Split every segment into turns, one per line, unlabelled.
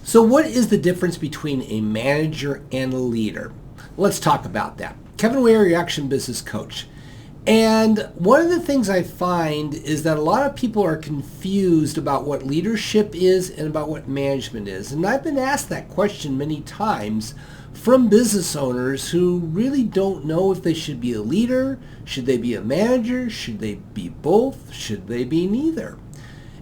So what is the difference between a manager and a leader? Let's talk about that. Kevin Ware, your action business coach. And one of the things I find is that a lot of people are confused about what leadership is and about what management is. And I've been asked that question many times from business owners who really don't know if they should be a leader, should they be a manager, should they be both, should they be neither.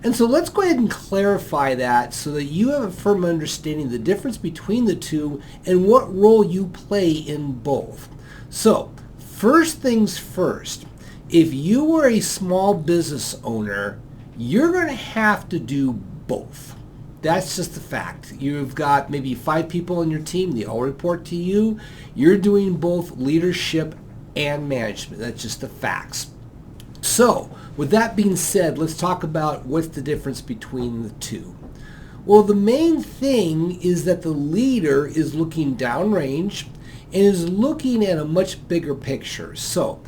And so let's go ahead and clarify that so that you have a firm understanding of the difference between the two and what role you play in both. So, first things first, if you were a small business owner, you're going to have to do both. That's just the fact. You've got maybe 5 people on your team, they all report to you. You're doing both leadership and management. That's just the facts. So, with that being said, let's talk about what's the difference between the two. Well, the main thing is that the leader is looking downrange and is looking at a much bigger picture. So,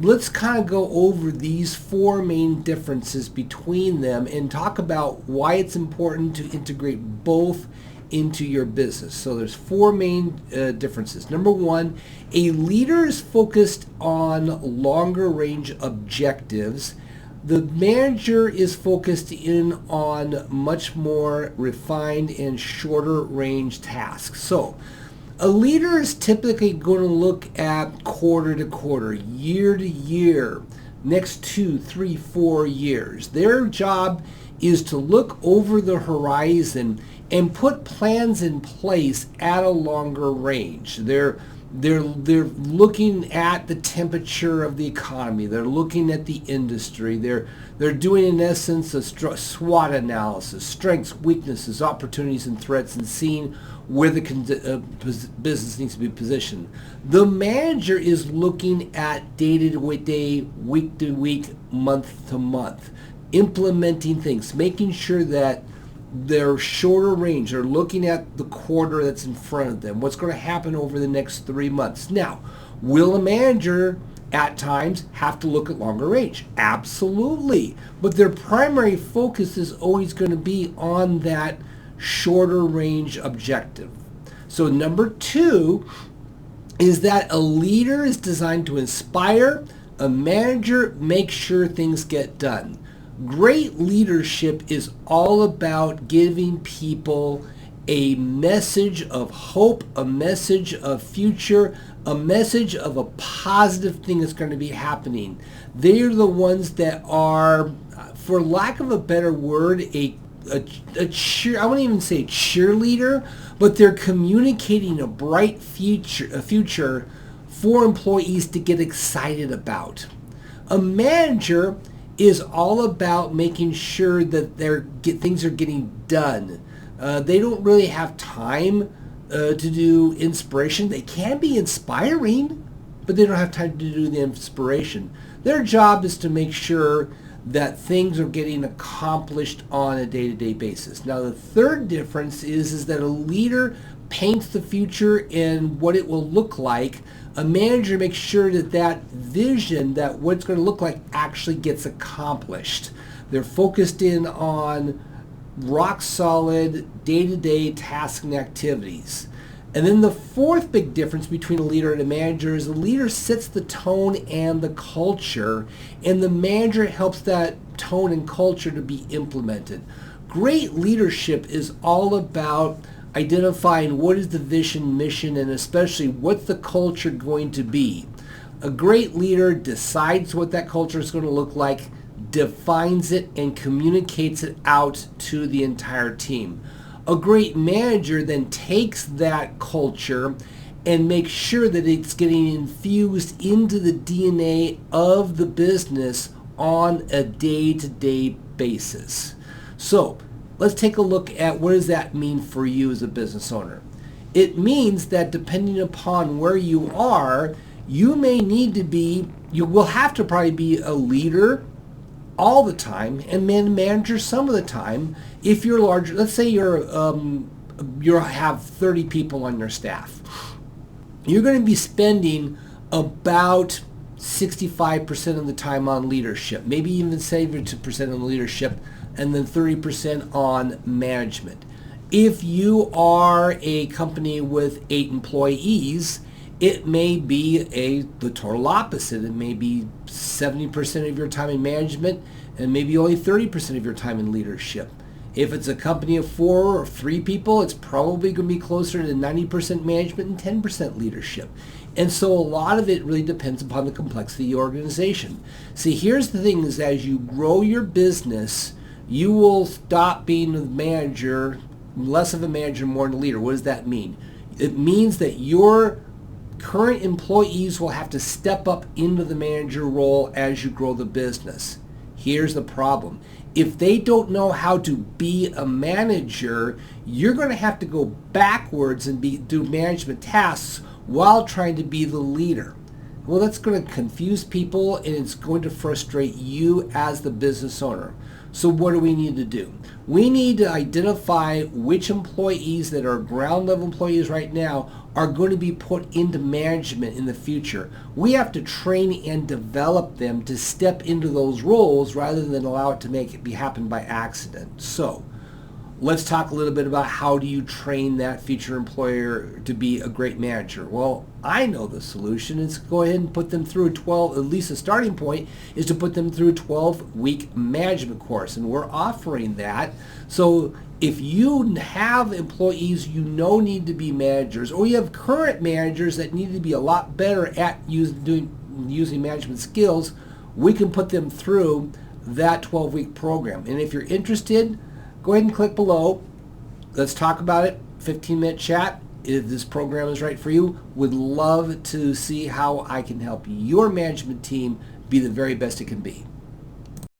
let's kind of go over these 4 main differences between them and talk about why it's important to integrate both into your business. So there's 4 main differences. Number 1, a leader is focused on longer range objectives. The manager is focused in on much more refined and shorter range tasks. So a leader is typically going to look at quarter to quarter, year to year, next 2, 3, 4 years. Their job is to look over the horizon and put plans in place at a longer range. They're looking at the temperature of the economy. They're looking at the industry. They're doing, in essence, a SWOT analysis, strengths, weaknesses, opportunities, and threats, and seeing where the business needs to be positioned. The manager is looking at day to day, week to week, month to month, implementing things, making sure that they're shorter range. They're looking at the quarter that's in front of them, what's going to happen over the next 3 months. Now, will a manager at times have to look at longer range? Absolutely. But their primary focus is always going to be on that shorter range objective. So number 2 is that a leader is designed to inspire. A manager makes sure things get done. Great leadership is all about giving people a message of hope, a message of future, a message of a positive thing that's going to be happening. They are the ones that are, for lack of a better word, I wouldn't even say cheerleader, but they're communicating a bright future for employees to get excited about. A manager is all about making sure that things are getting done. They don't really have time to do inspiration. They can be inspiring, but they don't have time to do the inspiration. Their job is to make sure that things are getting accomplished on a day-to-day basis. Now, the third difference is that a leader paints the future and what it will look like. A manager makes sure that vision, that what it's going to look like, actually gets accomplished. They're focused in on rock solid day-to-day tasks and activities. And then the fourth big difference between a leader and a manager is a leader sets the tone and the culture, and the manager helps that tone and culture to be implemented. Great leadership is all about identifying what is the vision, mission, and especially what's the culture going to be. A great leader decides what that culture is going to look like, defines it, and communicates it out to the entire team. A great manager then takes that culture and makes sure that it's getting infused into the DNA of the business on a day-to-day basis. So let's take a look at what does that mean for you as a business owner. It means that depending upon where you are, you will have to probably be a leader all the time and manager some of the time. If you're larger, let's say you have 30 people on your staff, you're going to be spending about 65% of the time on leadership, maybe even 70% on leadership, and then 30% on management. If you are a company with 8 employees, it may be the total opposite. It may be 70% of your time in management and maybe only 30% of your time in leadership. If it's a company of 4 or 3 people, it's probably going to be closer to 90% management and 10% leadership. And so a lot of it really depends upon the complexity of the organization. See, here's the thing is as you grow your business, you will stop being a manager, less of a manager, more than a leader. What does that mean? It means that your current employees will have to step up into the manager role as you grow the business. Here's the problem. If they don't know how to be a manager, you're going to have to go backwards and do management tasks while trying to be the leader. Well, that's going to confuse people and it's going to frustrate you as the business owner. So what do we need to do? We need to identify which employees that are ground level employees right now are going to be put into management in the future. We have to train and develop them to step into those roles rather than allow it to happen by accident. So let's talk a little bit about how do you train that future employer to be a great manager. Well, I know the solution is go ahead and put them through at least the starting point is to put them through a 12-week management course, and we're offering that. So if you have employees you know need to be managers, or you have current managers that need to be a lot better at using management skills, we can put them through that 12-week program. And if you're interested, go ahead and click below. Let's talk about it. 15-minute chat. If this program is right for you, would love to see how I can help your management team be the very best it can be.